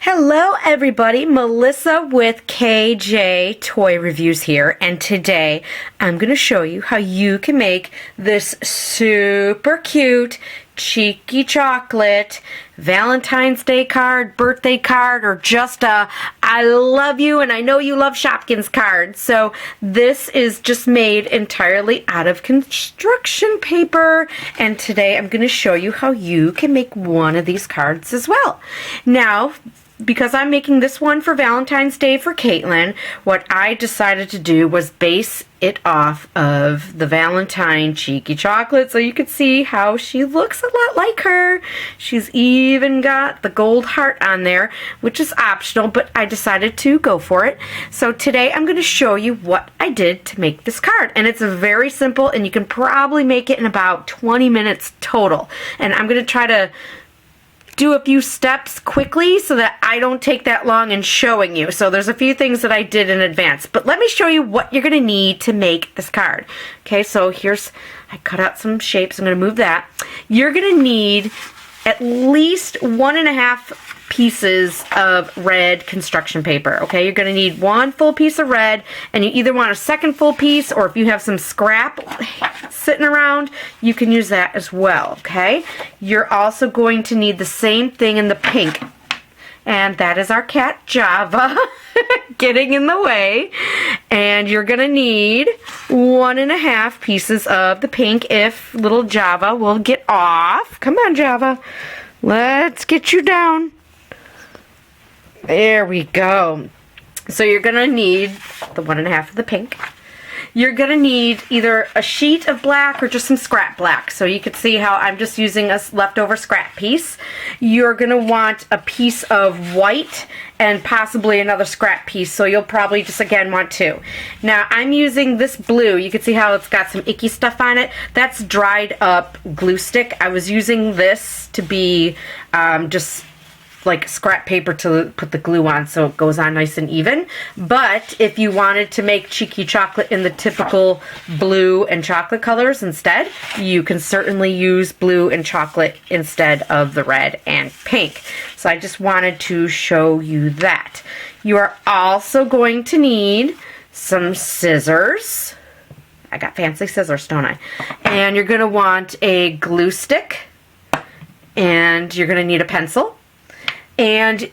Hello everybody, Melissa with KJ Toy Reviews here, and today I'm going to show you how you can make this super cute cheeky chocolate Valentine's Day card, birthday card, or just a I love you and I know you love Shopkins card. So this is just made entirely out of construction paper, and today I'm going to show you how you can make one of these cards as well. Now, because I'm making this one for Valentine's Day for Caitlin, what I decided to do was base it off of the Valentine cheeky chocolate so you could see how she looks a lot like her. She's even got the gold heart on there, which is optional, but I decided to go for it. So today I'm going to show you what I did to make this card, and it's very simple and you can probably make it in about 20 minutes total. And I'm going to try to do a few steps quickly so that I don't take that long in showing you. So there's a few things that I did in advance, but let me show you what you're going to need to make this card. Okay, so I cut out some shapes. I'm going to move that. You're going to need at least 1.5 pieces of red construction paper. Okay, you're going to need one full piece of red, and you either want a second full piece, or if you have some scrap sitting around, you can use that as well. Okay, you're also going to need the same thing in the pink, and that is our cat Java getting in the way. And you're going to need 1.5 pieces of the pink if little Java will get off. Come on, Java, let's get you down. There we go. So you're going to need the 1.5 of the pink. You're going to need either a sheet of black or just some scrap black. So you can see how I'm just using a leftover scrap piece. You're going to want a piece of white and possibly another scrap piece. So you'll probably just again want two. Now I'm using this blue. You can see how it's got some icky stuff on it. That's dried up glue stick. I was using this to be just like scrap paper to put the glue on so it goes on nice and even. But if you wanted to make cheeky chocolate in the typical blue and chocolate colors instead, you can certainly use blue and chocolate instead of the red and pink. So I just wanted to show you that. You are also going to need some scissors. I got fancy scissors, don't I? And you're going to want a glue stick, and you're going to need a pencil. And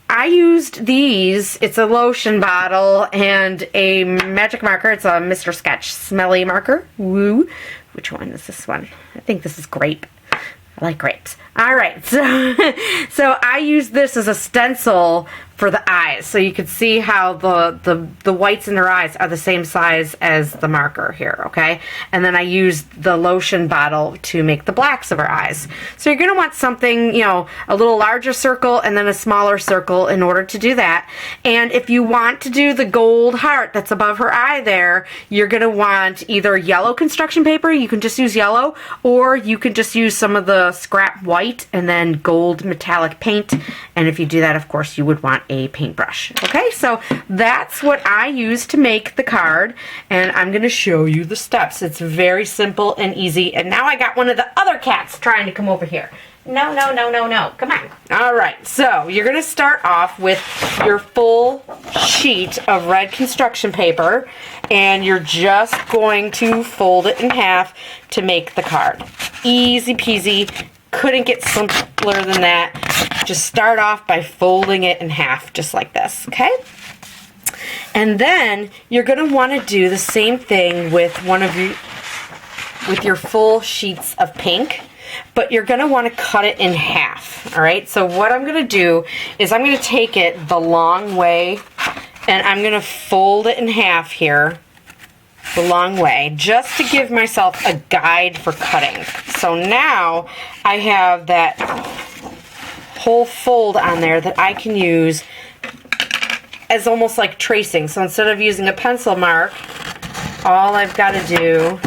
I used these. It's a lotion bottle and a magic marker. It's a Mr. Sketch smelly marker. Woo. Which one is this one? I think this is grape. I like grapes. All right, so I use this as a stencil for the eyes, so you can see how the whites in her eyes are the same size as the marker here, okay? And then I used the lotion bottle to make the blacks of her eyes. So you're going to want something, you know, a little larger circle and then a smaller circle in order to do that. And if you want to do the gold heart that's above her eye there, you're going to want either yellow construction paper, you can just use yellow, or you can just use some of the scrap white and then gold metallic paint. And if you do that, of course, you would want a paintbrush. Okay, so that's what I use to make the card, and I'm going to show you the steps. It's very simple and easy. And now I got one of the other cats trying to come over here. No, no, no, no, no. Come on. All right, so you're going to start off with your full sheet of red construction paper, and you're just going to fold it in half to make the card. Easy peasy. Couldn't get simpler than that. Just start off by folding it in half, just like this, okay? And then you're going to want to do the same thing with with your full sheets of pink, but you're going to want to cut it in half, all right? So what I'm going to do is I'm going to take it the long way, and I'm going to fold it in half here the long way, just to give myself a guide for cutting. So now I have that whole fold on there that I can use as almost like tracing. So instead of using a pencil mark, all I've got to do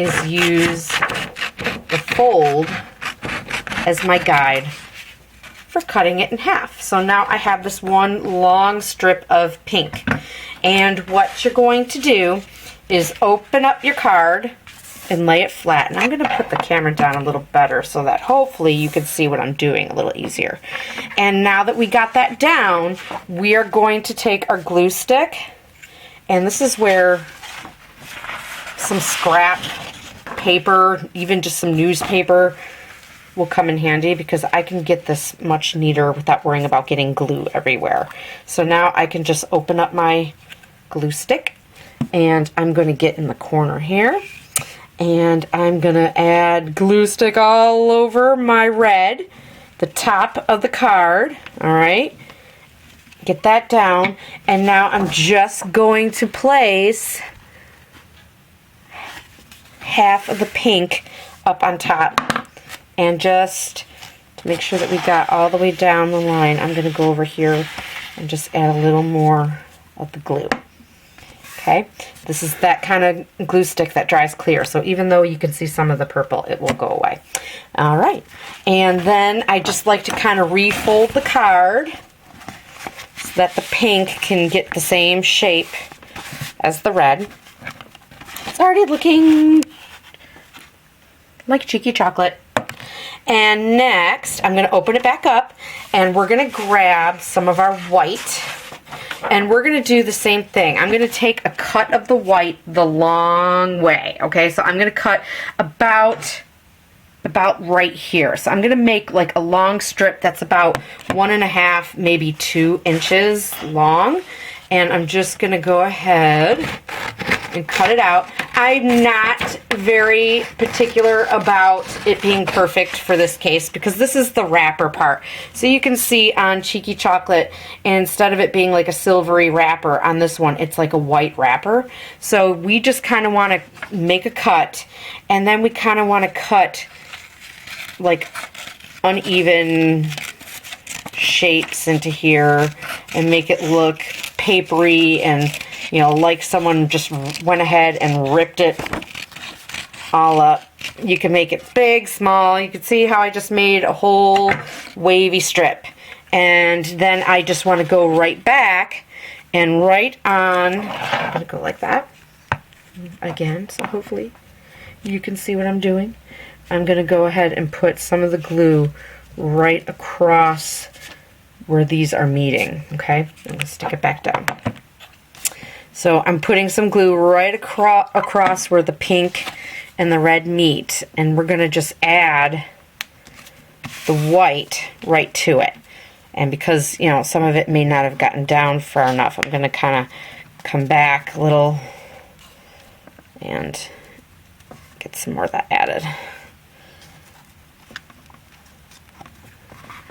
is use the fold as my guide for cutting it in half. So now I have this one long strip of pink. And what you're going to do is open up your card and lay it flat. And I'm going to put the camera down a little better so that hopefully you can see what I'm doing a little easier. And now that we got that down, we are going to take our glue stick, and this is where some scrap paper, even just some newspaper, will come in handy, because I can get this much neater without worrying about getting glue everywhere. So now I can just open up my glue stick, and I'm going to get in the corner here, and I'm going to add glue stick all over my red, the top of the card. All right, get that down, and now I'm just going to place half of the pink up on top, and just to make sure that we got all the way down the line, I'm going to go over here and just add a little more of the glue. Okay, this is that kind of glue stick that dries clear, so even though you can see some of the purple, it will go away. All right, and then I just like to kind of refold the card so that the pink can get the same shape as the red. It's already looking like cheeky chocolate. And next, I'm going to open it back up, and we're going to grab some of our white, and we're going to do the same thing. I'm going to take a cut of the white the long way, okay? So I'm going to cut about right here. So I'm going to make like a long strip that's about 1.5, maybe 2 inches long, and I'm just going to go ahead and cut it out. I'm not very particular about it being perfect for this case, because this is the wrapper part. So you can see on Cheeky Chocolate, instead of it being like a silvery wrapper, on this one it's like a white wrapper. So we just kind of want to make a cut, and then we kind of want to cut like uneven shapes into here and make it look papery and, you know, like someone just went ahead and ripped it all up. You can make it big, small. You can see how I just made a whole wavy strip. And then I just want to go right back and right on. I'm going to go like that again, so hopefully you can see what I'm doing. I'm going to go ahead and put some of the glue right across where these are meeting, okay? I'm going to stick it back down. So I'm putting some glue right across where the pink and the red meet, and we're going to just add the white right to it. And because, you know, some of it may not have gotten down far enough, I'm going to kind of come back a little and get some more of that added.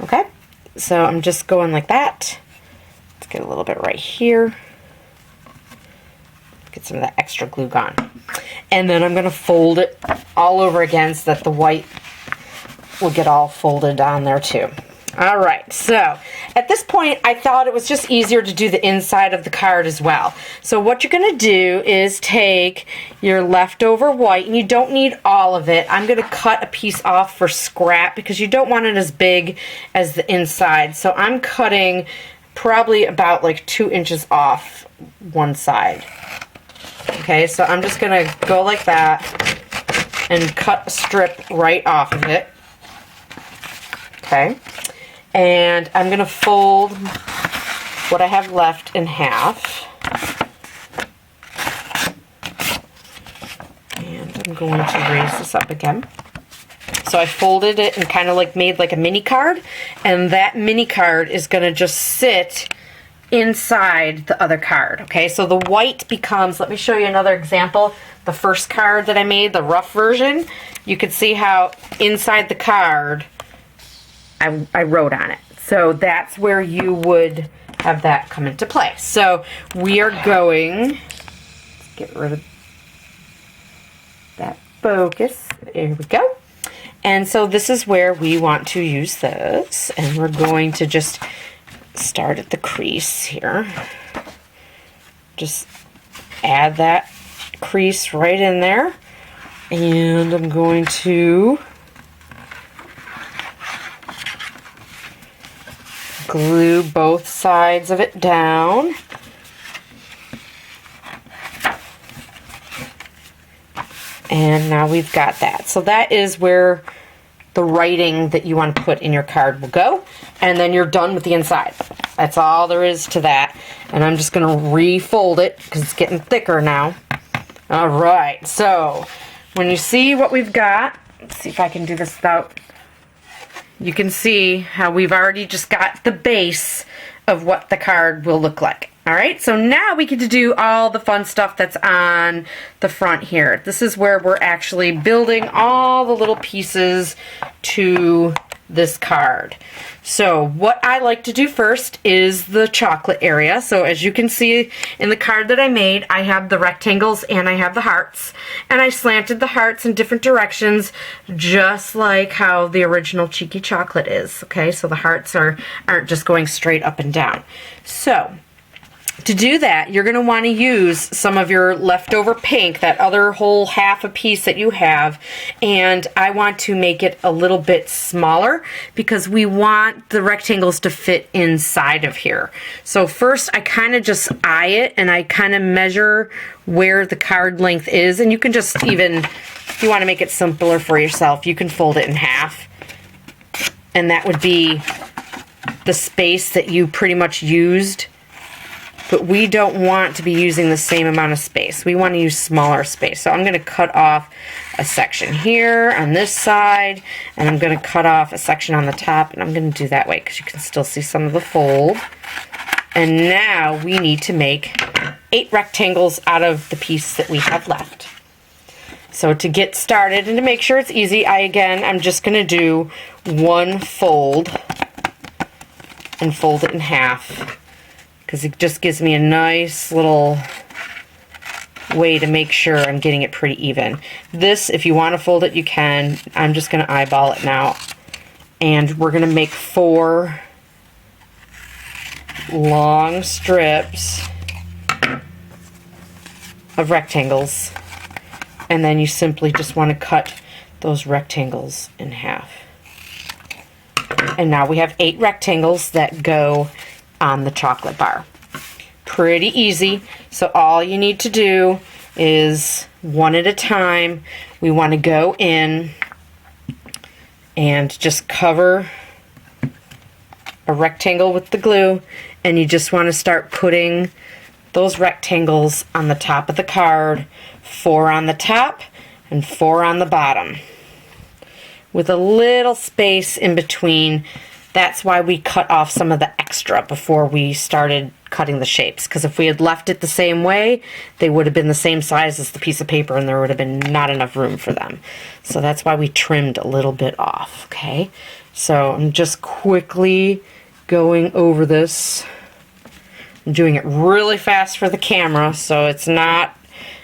Okay, so I'm just going like that. Let's get a little bit right here. Get some of that extra glue gone. And then I'm going to fold it all over again so that the white will get all folded on there too. Alright, so at this point I thought it was just easier to do the inside of the card as well. So what you're going to do is take your leftover white, and you don't need all of it. I'm going to cut a piece off for scrap because you don't want it as big as the inside. So I'm cutting probably about like 2 inches off one side. Okay, so I'm just going to go like that and cut a strip right off of it. Okay, and I'm going to fold what I have left in half. And I'm going to raise this up again. So I folded it and kind of like made like a mini card, and that mini card is going to just sit inside the other card. Okay, so the white becomes, let me show you another example. The first card that I made, the rough version, you could see how inside the card I wrote on it. So that's where you would have that come into play. So we are going, let's get rid of that focus. There we go. And so this is where we want to use this, and we're going to just start at the crease here. Just add that crease right in there, and I'm going to glue both sides of it down. And now we've got that. So that is where the writing that you want to put in your card will go. And then you're done with the inside. That's all there is to that. And I'm just going to refold it because it's getting thicker now. All right. So when you see what we've got, let's see if I can do this without... You can see how we've already just got the base of what the card will look like. All right, so now we get to do all the fun stuff that's on the front here. This is where we're actually building all the little pieces to this card. So what I like to do first is the chocolate area. So as you can see in the card that I made, I have the rectangles and I have the hearts. And I slanted the hearts in different directions, just like how the original Cheeky Chocolate is. Okay, so the hearts aren't just going straight up and down. So to do that, you're going to want to use some of your leftover pink, that other whole half a piece that you have, and I want to make it a little bit smaller because we want the rectangles to fit inside of here. So first I kind of just eye it and I kind of measure where the card length is, and you can just even, if you want to make it simpler for yourself, you can fold it in half, and that would be the space that you pretty much used. But we don't want to be using the same amount of space. We want to use smaller space. So I'm going to cut off a section here on this side, and I'm going to cut off a section on the top, and I'm going to do that way because you can still see some of the fold. And now we need to make 8 rectangles out of the piece that we have left. So to get started and to make sure it's easy, I'm just going to do one fold and fold it in half, because it just gives me a nice little way to make sure I'm getting it pretty even. This, if you want to fold it, you can. I'm just going to eyeball it now. And we're going to make 4 long strips of rectangles. And then you simply just want to cut those rectangles in half. And now we have 8 rectangles that go on the chocolate bar. Pretty easy. So all you need to do is one at a time. We want to go in and just cover a rectangle with the glue, and you just want to start putting those rectangles on the top of the card, 4 on the top and 4 on the bottom, with a little space in between. That's why we cut off some of the extra before we started cutting the shapes, because if we had left it the same way, they would have been the same size as the piece of paper and there would have been not enough room for them. So that's why we trimmed a little bit off, okay? So I'm just quickly going over this. I'm doing it really fast for the camera, so it's not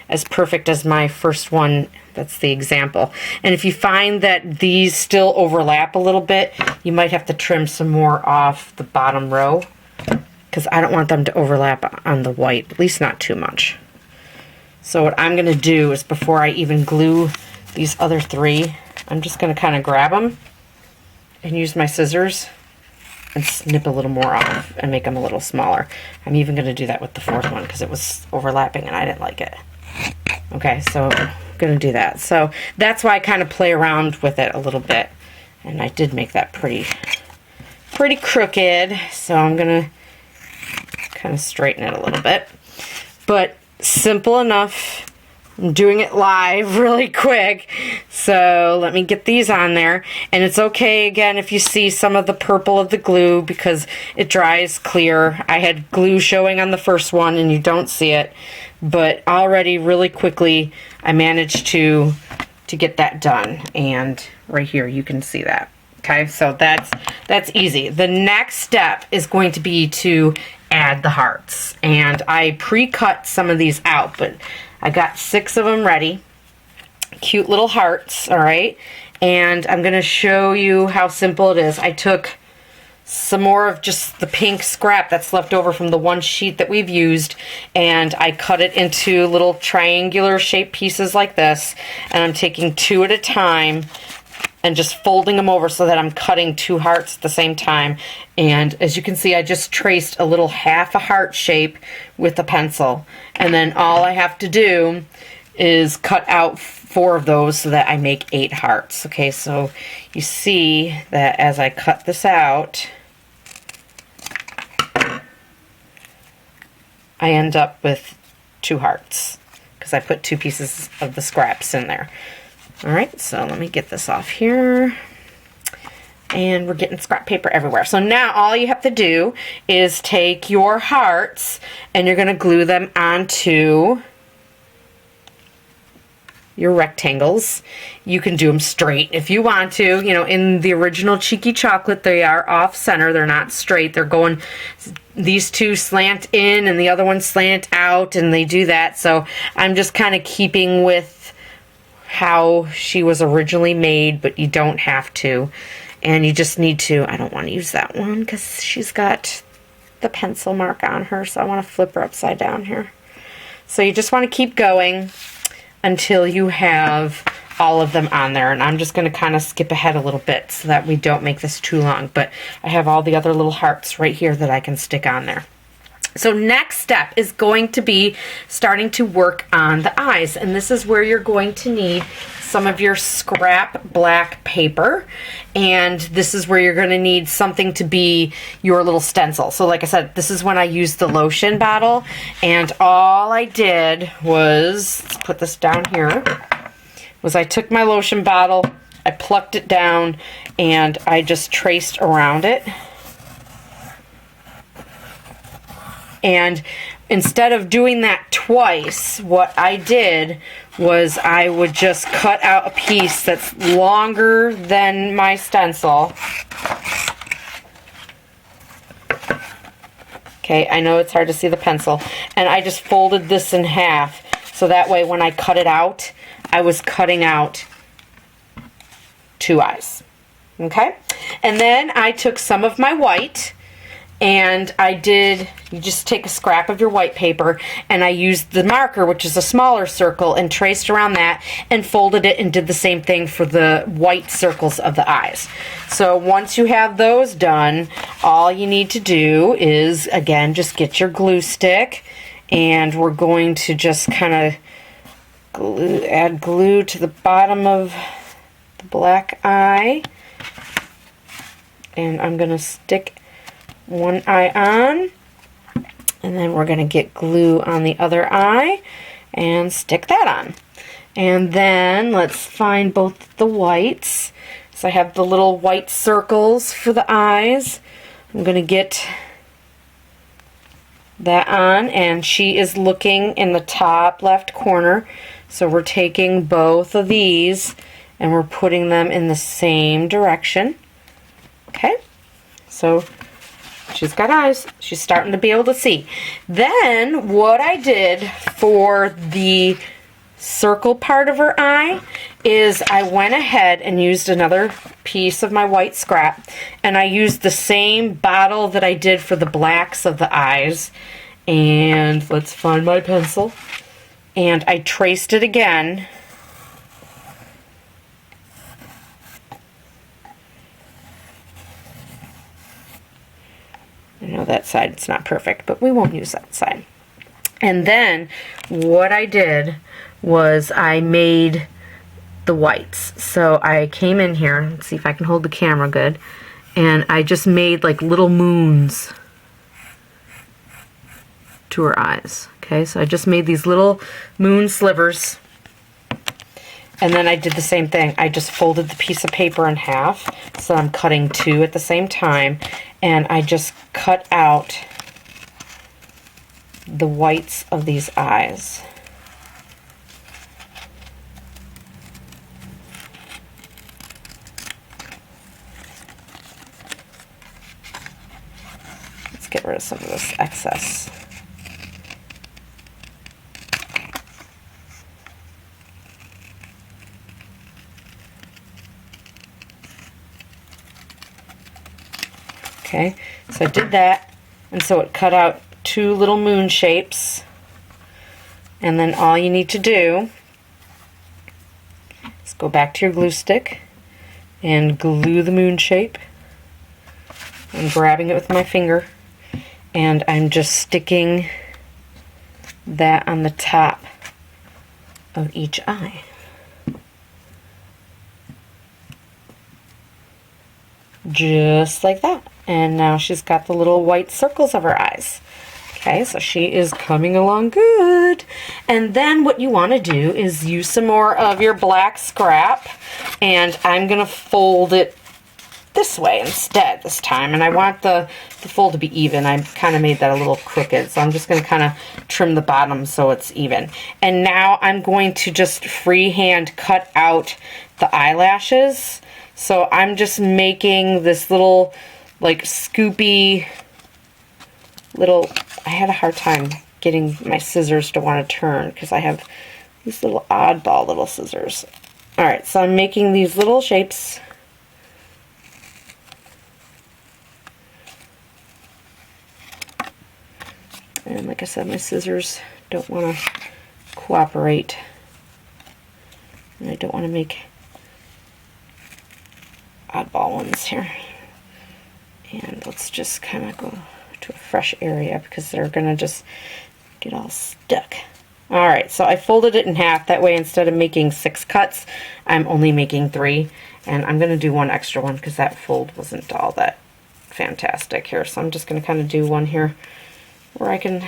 as perfect as my first one. That's the example. And if you find that these still overlap a little bit, you might have to trim some more off the bottom row, because I don't want them to overlap on the white, at least not too much. So what I'm going to do is, before I even glue these other 3, I'm just going to kind of grab them and use my scissors and snip a little more off and make them a little smaller. I'm even going to do that with the 4th one because it was overlapping and I didn't like it. Okay, so I'm going to do that. So that's why I kind of play around with it a little bit. And I did make that pretty crooked, so I'm going to kind of straighten it a little bit. But simple enough. I'm doing it live really quick. So let me get these on there. And it's okay, again, if you see some of the purple of the glue, because it dries clear. I had glue showing on the first one and you don't see it. But already really quickly I managed to get that done. And right here you can see that. Okay, so that's easy. The next step is going to be to add the hearts. And I pre-cut some of these out, but I got 6 of them ready. Cute little hearts, all right? And I'm going to show you how simple it is. I took some more of just the pink scrap that's left over from the one sheet that we've used, and I cut it into little triangular shaped pieces like this, and I'm taking 2 at a time and just folding them over so that I'm cutting 2 hearts at the same time. And as you can see, I just traced a little half a heart shape with a pencil, and then all I have to do is cut out 4 of those so that I make 8 hearts. Okay, so you see that as I cut this out, I end up with 2 hearts because I put 2 pieces of the scraps in there. All right, so let me get this off here. And we're getting scrap paper everywhere. So now all you have to do is take your hearts and you're going to glue them onto your rectangles. You can do them straight if you want to. You know, in the original Cheeky Chocolate, they are off center. They're not straight. They're going, these 2 slant in and the other one slant out, and they do that. So I'm just kind of keeping with how she was originally made, but you don't have to. And you just need to, I don't want to use that one because she's got the pencil mark on her, so I want to flip her upside down here. So you just want to keep going until you have all of them on there. And I'm just going to kind of skip ahead a little bit so that we don't make this too long. But I have all the other little hearts right here that I can stick on there. So next step is going to be starting to work on the eyes. And this is where you're going to need some of your scrap black paper. And this is where you're going to need something to be your little stencil. So like I said, this is when I used the lotion bottle. And all I did was, let's put this down here, was I took my lotion bottle, I plucked it down, and I just traced around it. And instead of doing that twice, what I did was I would just cut out a piece that's longer than my stencil. Okay, I know it's hard to see the pencil. And I just folded this in half, so that way when I cut it out, I was cutting out 2 eyes. Okay? And then I took some of my white, and I did, you just take a scrap of your white paper, and I used the marker, which is a smaller circle, and traced around that and folded it and did the same thing for the white circles of the eyes. So once you have those done, all you need to do is, again, just get your glue stick, and we're going to just kind of add glue to the bottom of the black eye. And I'm going to stick one eye on, and then we're going to get glue on the other eye and stick that on. And then let's find both the whites. So I have the little white circles for the eyes. I'm going to get that on, and she is looking in the top left corner. So we're taking both of these and we're putting them in the same direction. Okay, so she's got eyes. She's starting to be able to see. Then what I did for the circle part of her eye is I went ahead and used another piece of my white scrap, and I used the same bottle that I did for the blacks of the eyes. And let's find my pencil. And I traced it again. I know that side, it's not perfect, but we won't use that side. And then what I did was I made the whites. So I came in here, let's see if I can hold the camera good, and I just made like little moons to her eyes. Okay, so I just made these little moon slivers. And then I did the same thing. I just folded the piece of paper in half, so I'm cutting 2 at the same time, and I just cut out the whites of these eyes. Let's get rid of some of this excess. Okay, so I did that, and so it cut out 2 little moon shapes. And then all you need to do is go back to your glue stick and glue the moon shape. I'm grabbing it with my finger, and I'm just sticking that on the top of each eye. Just like that. And now she's got the little white circles of her eyes. Okay, so she is coming along good. And then what you want to do is use some more of your black scrap, and I'm going to fold it this way instead this time. And I want the fold to be even. I kind of made that a little crooked, so I'm just going to kind of trim the bottom so it's even. And now I'm going to just freehand cut out the eyelashes. So I'm just making this little like scoopy little, I had a hard time getting my scissors to want to turn because I have these little oddball little scissors. Alright, so I'm making these little shapes. And like I said, my scissors don't want to cooperate. And I don't want to make oddball ones here. And let's just kind of go to a fresh area because they're going to just get all stuck. Alright, so I folded it in half. That way, instead of making 6 cuts, I'm only making 3. And I'm going to do one extra one because that fold wasn't all that fantastic here. So I'm just going to kind of do one here where I can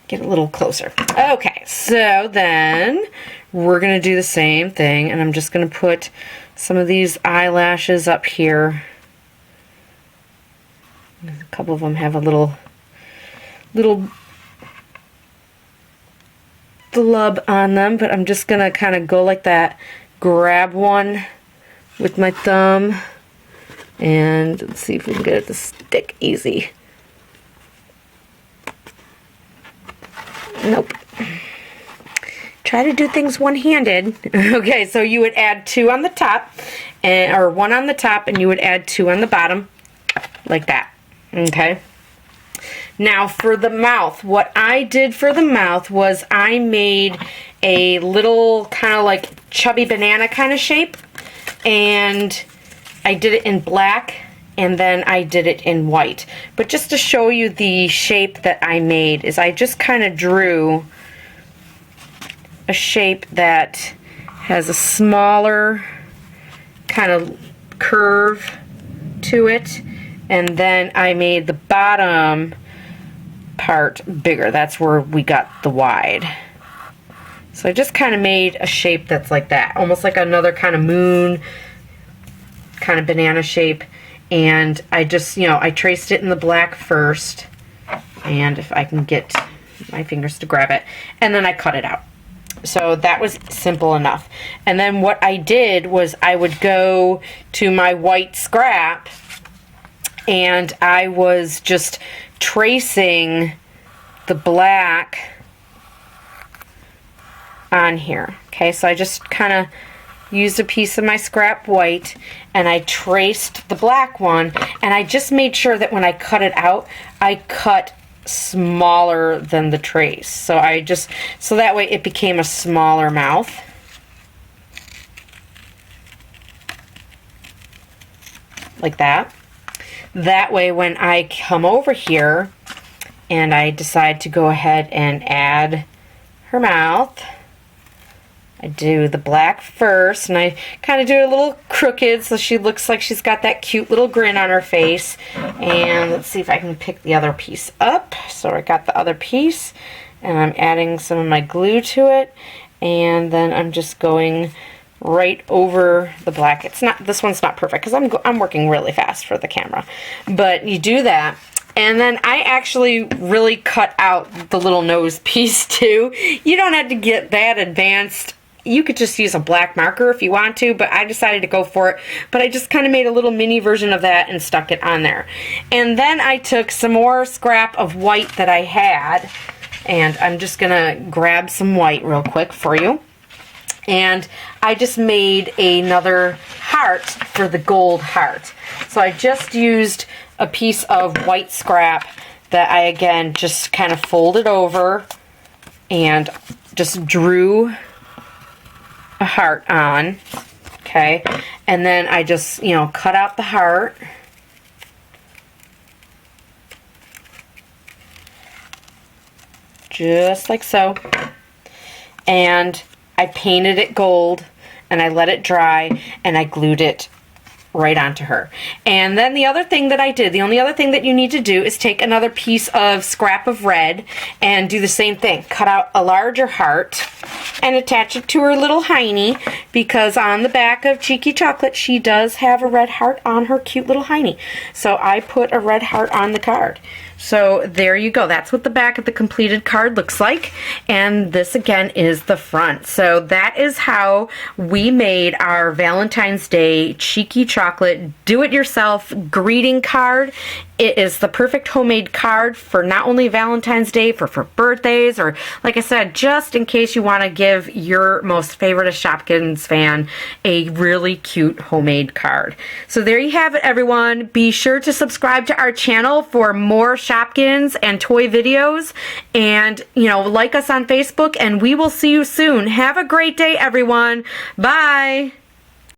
get a little closer. Okay, so then we're going to do the same thing, and I'm just going to put some of these eyelashes up here. A couple of them have a little blub on them, but I'm just going to kind of go like that, grab one with my thumb, and let's see if we can get it to stick easy. Nope. Try to do things one-handed. Okay, so you would add 2 on the top, or 1 on the top, and you would add 2 on the bottom, like that. Okay. Now for the mouth, what I did for the mouth was I made a little kind of like chubby banana kind of shape, and I did it in black, and then I did it in white. But just to show you the shape that I made is I just kind of drew a shape that has a smaller kind of curve to it, and then I made the bottom part bigger. That's where we got the wide. So I just kind of made a shape that's like that, almost like another kind of moon, kind of banana shape. And I just, I traced it in the black first, and if I can get my fingers to grab it, and then I cut it out. So that was simple enough. And then what I did was I would go to my white scrap, and I was just tracing the black on here. Okay, so I just kind of used a piece of my scrap white, and I traced the black one, and I just made sure that when I cut it out, I cut smaller than the trace. So so that way it became a smaller mouth. Like that. That way when I come over here and I decide to go ahead and add her mouth, I do the black first, and I kind of do it a little crooked so she looks like she's got that cute little grin on her face. And let's see if I can pick the other piece up. So I got the other piece, and I'm adding some of my glue to it, and then I'm just going right over the black. This one's not perfect because I'm working really fast for the camera, but you do that. And then I actually really cut out the little nose piece too. You don't have to get that advanced. You could just use a black marker if you want to, but I decided to go for it. But I just kind of made a little mini version of that and stuck it on there. And then I took some more scrap of white that I had, and I'm just going to grab some white real quick for you. And I just made another heart for the gold heart. So I just used a piece of white scrap that I, again, just kind of folded over and just drew a heart on, okay? And then I just, cut out the heart. Just like so. and I painted it gold, and I let it dry, and I glued it right onto her. And then the other thing that I did, the only other thing that you need to do is take another piece of scrap of red and do the same thing. Cut out a larger heart and attach it to her little hiney, because on the back of Cheeky Chocolate, she does have a red heart on her cute little hiney. So I put a red heart on the card. So there you go. That's what the back of the completed card looks like. And this again is the front. So that is how we made our Valentine's Day Cheeky Chocolate do-it-yourself greeting card. It is the perfect homemade card for not only Valentine's Day, for birthdays, or like I said, just in case you want to give your most favorite Shopkins fan a really cute homemade card. So there you have it, everyone. Be sure to subscribe to our channel for more Shopkins and toy videos, and like us on Facebook, and we will see you soon. Have a great day, everyone. Bye.